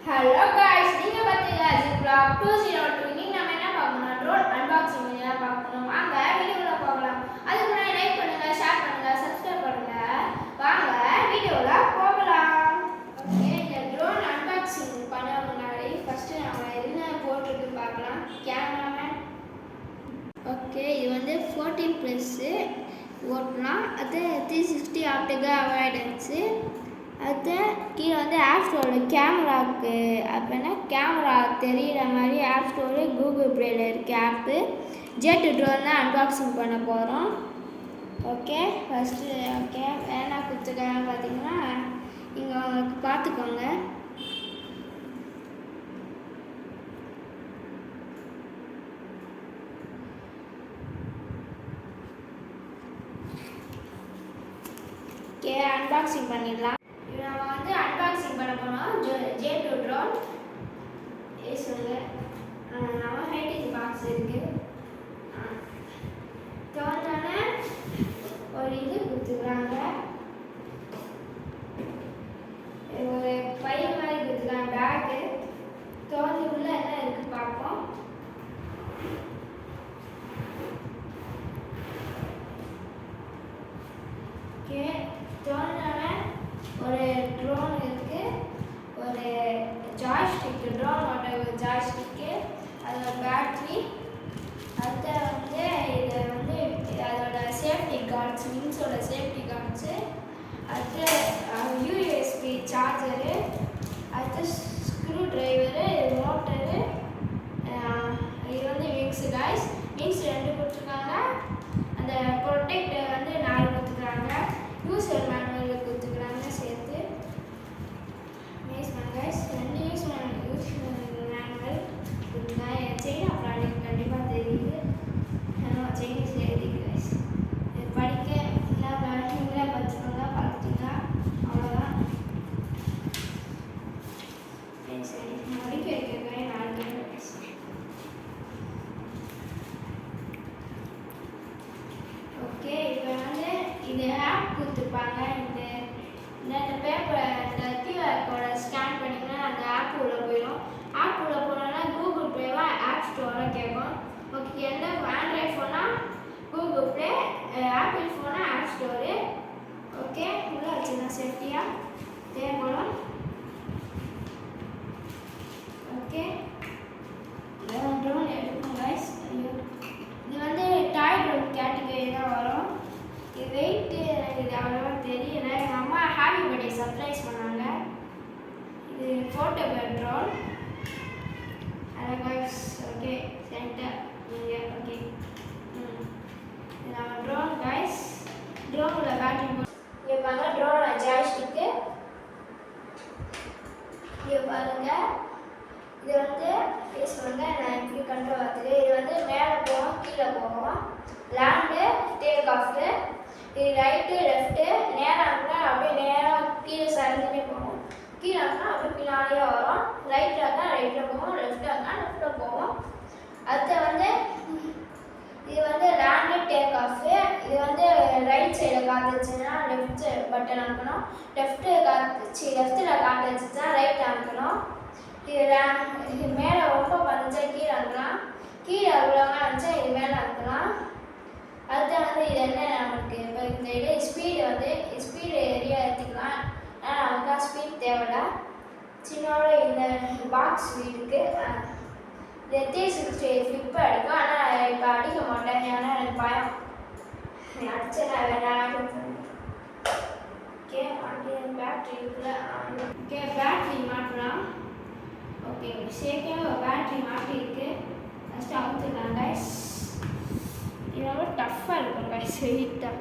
Hello guys, நீங்க பாத்தீங்களா Ziploc 202 இன்னைக்கு நாம என்ன பார்க்கணும் ட்ரோன் அன்பாக்சிங் வீடியோ பார்க்கணும். வாங்க வீடியோல போகலாம். அதுக்கு முன்னாடி லைக் பண்ணுங்க, ஷேர் பண்ணுங்க, சப்ஸ்கிரைப் பண்ணுங்க. வாங்க வீடியோல போகலாம். ஓகே, இந்த ட்ரோன் அன்பாக்சிங் பண்ண முன்னாடி ஃபர்ஸ்ட் நாம என்ன போட்டுட்டு பார்க்கலாம். கேமராமேன். ஓகே, இது வந்து 14 பிளஸ் ஓட்டலாம். அது 360 ஆப்டிகல் அவாய்டன்ஸ். அது கீழே வந்து ஆப் ஸ்டோரில் கேமராவுக்கு அப்படின்னா கேமரா தெரிகிற மாதிரி ஆப் ஸ்டோரு கூகுள் ப்ளேயில் இருக்க ஆப்பு ஜெட் ட்ரோன் தான் அன்பாக்சிங் பண்ண போகிறோம். ஓகே, ஃபஸ்ட்டு ஓகே வேணா கொடுத்துருக்காங்க பார்த்தீங்கன்னா இங்கே உங்களுக்கு பார்த்துக்கோங்க. ஓகே, அன்பாக்சிங் பண்ணிடலாம். நம்ம வந்து அன்பாக்சிங் பண்ண போனோம் ஜெட் ட்ரோன் சொல்லுங்க. நம்ம ஹைட்டிங் பாக்ஸ் இருக்கு. தோன்றான ஒரு இது கொடுத்துருக்காங்க, ஒரு பையன் மாதிரி கொடுத்துருக்காங்க பேக்கு. தோன்றி உள்ள என்ன இருக்கு பார்ப்போம். ஓகே, தோன்றான ஒரு ட்ரோன் இருக்கு, ஒரு ஜாய்ஸ்டிக் ட்ரோனோட ஒரு ஜாய்ஸ்டிக்கு, அதோட பேட்டரி, அடுத்த வந்து இது வந்து அதோட சேஃப்டி கார்ட்ஸ், விங்ஸோட சேஃப்டி கார்ட்ஸு, அடுத்து யூஎஸ்பி சார்ஜரு, அடுத்து ஸ்க்ரூ டிரைவரு, மோட்டரு, இது வந்து விங்ஸ் காய்ஸ். விங்ஸ் 2 கொடுத்துருக்காங்க. அந்த ப்ரொடெக்டர் வந்து 4 கொடுத்துருக்காங்க. யூசர் மேனுவல் கொடுத்துருக்காங்க சேர்த்து. Nice man guys. 2 user manual கொடுத்துருக்காங்க. சைனா ப்ராடக்ட் கண்டிப்பாக தெரியுது. சைனீஸ் எழுதிக்கு கைஸ். இது படிக்க நீங்களே படிச்சுக்கோங்க, பார்த்துட்டீங்களா அவ்வளோதான். சரி முடிக்க வைக்கிறேன் 4 கைஸ். ஓகே, இப்போ வந்து இது ஆப் கொடுத்துருப்பாங்க. இந்த பேப்பர் இந்த கியூஆர் கோடை ஸ்கேன் பண்ணிங்கன்னா அந்த ஆப் உள்ளே போயிடும். ஆப் உள்ளே போனோன்னா கூகுள் ப்ளேவா ஆப் ஸ்டோராக கேட்கும். ஓகே, எந்த ஆண்ட்ராய்ட் ஃபோனால் கூகுள் ப்ளே, ஆப்பிள் ஃபோனால் ஆப் ஸ்டோரு. ஓகே, உள்ளே வச்சுருந்தேன் சேஃப்டியாக தேவைப்படும். ஓகே, ட்ரோன் எடுக்கும் கைஸ். இது வந்து டாய் ட்ரோன் கேட்டகரி தான் வரும். இது வெயிட்டு எனக்கு இது அவ்வளோவா தெரியல. எங்கள் அம்மா ஹாப்பி பர்த்டே சர்ப்ரைஸ் பண்ணாங்க. இது ஃபோட்டோ ட்ரோன். அதான் கைஸ். ஓகே, சென்டர் இங்கே. ஓகே, இது நம்ம ட்ரோன் கைஸ். ட்ரோனில் பேட்டரி இங்கே பாருங்க. ட்ரோனோட ஜாய்ஸ்டிக்கு இங்கே பாருங்க. இது வந்து சொல்லுங்க, நான் இப்படி கண்ட்ரோல் பார்த்துட்டு இது வந்து மேலே போகும், கீழே போகும். லேண்டு, டேக் ஆஃபு, இது ரைட்டு லெஃப்ட்டு. நேராக இருந்தால் அப்படியே நேராக கீழே சரிஞ்சுட்டே போகும். கீழே இருந்தால் அப்படியே பின்னாடியே வரும். ரைட்டில் இருந்தால் ரைட்டில் போகும், லெஃப்டாக இருந்தால் லெஃப்ட்டில் போகும். அடுத்து வந்து இது வந்து லேண்டு டேக் ஆஃபு. இது வந்து ரைட் சைடில் காத்துச்சுன்னா லெஃப்ட் பட்டன் அமுக்கணும். லெஃப்ட்டில் காற்று வச்சுச்சுன்னா ரைட் அமுக்கணும். இது மேலே ரொம்ப பண்ணிச்சா கீழே அனுக்கலாம். கீழே அவ்வளோவா இருந்துச்சா இது மேலே அனுக்கலாம். அடுத்து வந்து இது என்ன நமக்கு இப்போ இந்த இது ஸ்பீடு வந்து ஸ்பீடு ஏரியா எடுத்துக்கலாம். ஆனால் நமக்கு ஸ்பீட் தேவையில்ல. சின்னோட இந்த பாக்ஸ் இருக்குது. இது 360 ஃப்ளிப் அடிக்கும். ஆனால் இப்போ அடிக்க மாட்டேன், ஏன்னா எனக்கு பயம் அடிச்சு நான் வேணாம். ஓகே, பேட்ரி இருக்குல்ல. ஓகே, பேட்ரி மாற்றலாம். ஓகே, சேஃபாக பேட்ரி மாட்டிருக்கு. ஃபஸ்ட்டு அவுத்துக்கலாம் கைஸ். இது ரொம்ப டஃப்பாக இருக்கும் கைஸ், வெயிட்டாக.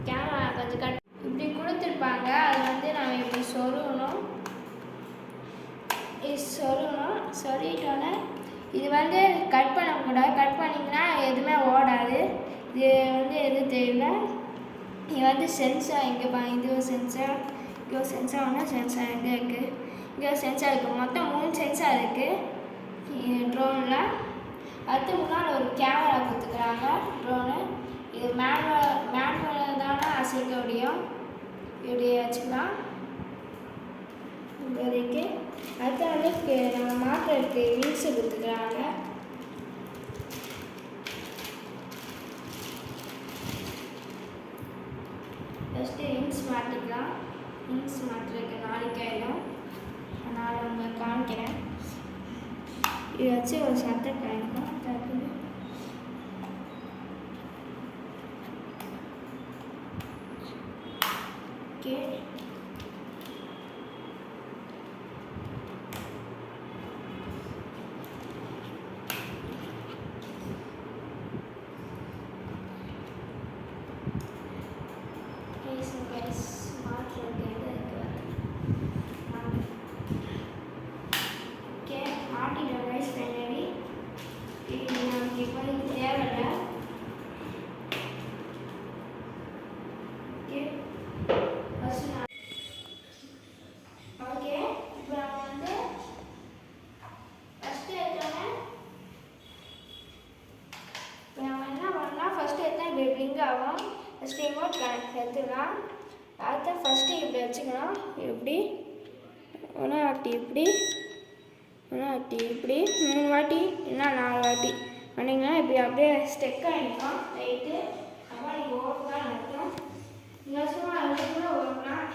கேமரா கொஞ்சம் இப்படி கொடுத்துருப்பாங்க. அது வந்து நம்ம இப்படி சொருகணும். இது சொருகிட்டோன்னே இது வந்து கட் பண்ணக்கூடாது. கட் பண்ணிங்கன்னா எதுவுமே ஓடாது. இது வந்து எது தெரியல. இது வந்து சென்சார் இங்கே இது ஒரு சென்சார், இங்கே ஒரு சென்சார் ஒன்று. சென்சார் எங்கே இருக்குது? இங்கே ஒரு சென்சார் இருக்குது. மொத்தம் 3 சென்சார் இருக்குது ட்ரோனில். அடுத்து முன்னால் ஒரு கேமரா கொடுத்துக்கிறாங்க ட்ரோனு. இது மேனுவல் தானே அசைக்க முடியும். இப்படி வச்சுக்கலாம். இப்போதைக்கு அடுத்த வந்து நம்ம மாட்டுறதுக்கு விங்ஸு கொடுத்துக்கிறாங்க. ஃபஸ்ட்டு விங்ஸ் மாட்டிக்கலாம். விங்ஸ் மாட்டுறதுக்கு நாளைக்கு ஆகிடும். நான் உங்களுக்கு காமிக்கிறேன். இதை வச்சு ஒரு சட்டை காய்க்கும். ஓகே, ஆகும். ஃபஸ்ட்டு ரிமோட் கனெக்ட் எடுத்துக்கலாம். அடுத்த ஃபஸ்ட்டு இப்படி வச்சுக்கலாம். இப்படி ஒன்றா வாட்டி இப்படி, ஒன்றா வாட்டி இப்படி 3 வாட்டி இல்லைன்னா 4 வாட்டி பண்ணிங்கன்னா இப்படி அப்படியே ஸ்டெக் ஆகிருக்கும் லைட்டு. அப்போ நீங்கள் ஓட்டலாம் நடக்கும். இந்த வருஷமாக அது கூட ஓட்டலாம்.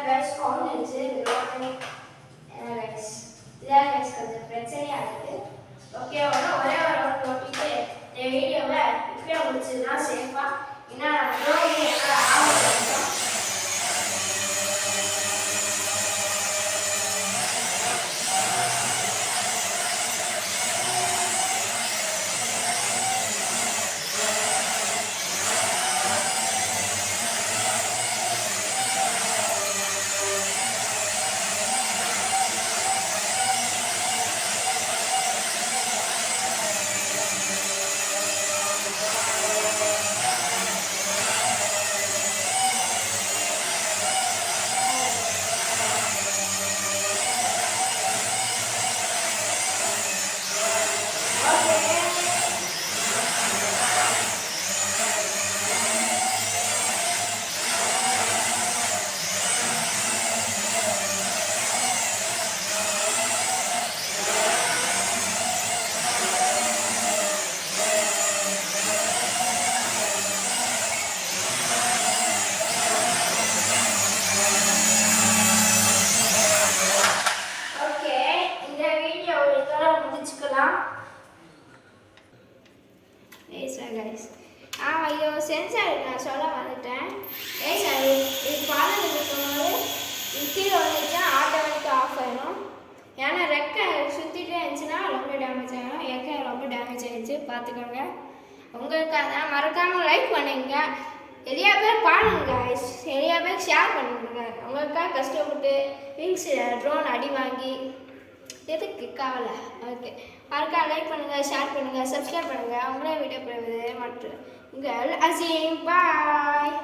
கைஸ் கார்னர்ஸ் கைஸ் இதான் கைஸ் கொஞ்சம் பிரச்சனையாக இருக்குது. ஓகே ஒரே ஒரு ரவுண்ட் ஓட்டிட்டு இந்த வீடியோவை இப்பயே முடிச்சதுன்னா சேஃபாக ஏன்னா ஆகும். ஐயோ சென்சார் நான் சொல்ல வந்துட்டேன். அது இது பாலம் இருக்கும்போது கீழே வந்துச்சுன்னா ஆட்டோமேட்டிக்காக ஆஃப் ஆயிடும். ஏன்னா ரெக்கை சுற்றிட்டே இருந்துச்சுன்னா ரொம்ப டேமேஜ் ஆகிடும். ரெக்கை ரொம்ப டேமேஜ் ஆகிடுச்சு, பார்த்துக்கோங்க. உங்களுக்காக மறக்காமல் லைக் பண்ணுங்க, நிறையா பேர் பாருங்க, நிறையா பேர் ஷேர் பண்ணுங்க. உங்களுக்காக கஷ்டப்பட்டு விங்ஸ் ட்ரோன் அடி வாங்கி எதுக்கு கவலை. ஓகே மறக்காம லைக் பண்ணுங்கள், ஷேர் பண்ணுங்கள், சப்ஸ்கிரைப் பண்ணுங்கள். உங்களே வீடியோ போடுவது மற்றும் உங்கள் அசீம். பாய்.